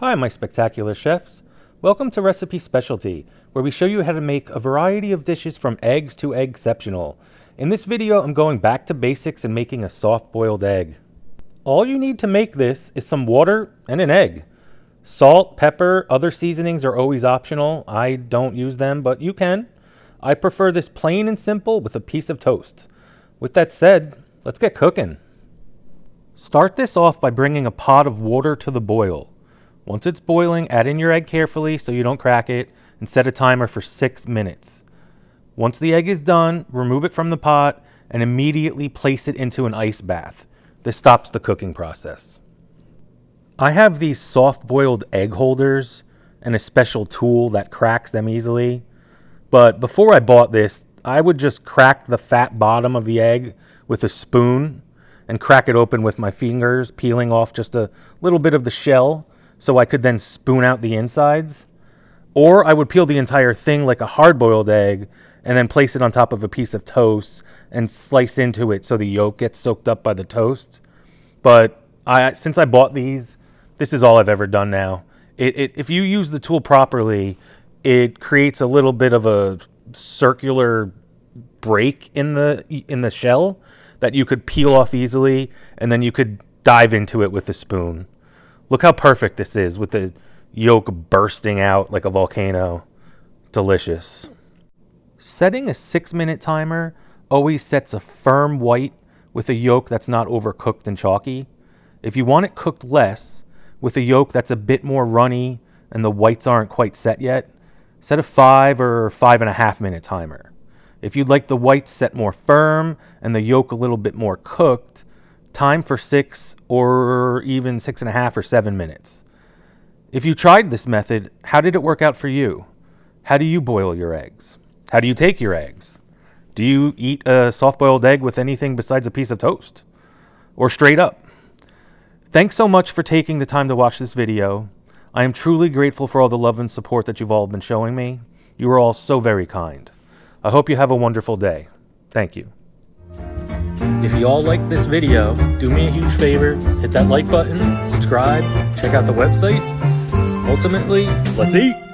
Hi, my spectacular chefs. Welcome to Recipe Specialty, where we show you how to make a variety of dishes from eggs to eggceptional. In this video, I'm going back to basics and making a soft-boiled egg. All you need to make this is some water and an egg. Salt, pepper, other seasonings are always optional. I don't use them, but you can. I prefer this plain and simple with a piece of toast. With that said, let's get cooking. Start this off by bringing a pot of water to the boil. Once it's boiling, add in your egg carefully so you don't crack it and set a timer for 6 minutes. Once the egg is done, remove it from the pot and immediately place it into an ice bath. This stops the cooking process. I have these soft-boiled egg holders and a special tool that cracks them easily. But before I bought this, I would just crack the fat bottom of the egg with a spoon and crack it open with my fingers, peeling off just a little bit of the shell so I could then spoon out the insides. Or I would peel the entire thing like a hard-boiled egg and then place it on top of a piece of toast and slice into it so the yolk gets soaked up by the toast. But since I bought these, this is all I've ever done now. If you use the tool properly, it creates a little bit of a circular break in the shell that you could peel off easily, and then you could dive into it with a spoon. Look how perfect this is with the yolk bursting out like a volcano. Delicious. Setting a 6-minute timer always sets a firm white with a yolk that's not overcooked and chalky. If you want it cooked less, with a yolk that's a bit more runny and the whites aren't quite set yet, set a 5 or 5.5 minute timer. If you'd like the whites set more firm and the yolk a little bit more cooked, time for 6 or even 6.5 or 7 minutes. If you tried this method, how did it work out for you? How do you boil your eggs? How do you take your eggs? Do you eat a soft-boiled egg with anything besides a piece of toast? Or straight up? Thanks so much for taking the time to watch this video. I am truly grateful for all the love and support that you've all been showing me. You are all so very kind. I hope you have a wonderful day. Thank you. If you all liked this video, do me a huge favor, hit that like button, subscribe, check out the website. Ultimately, let's eat!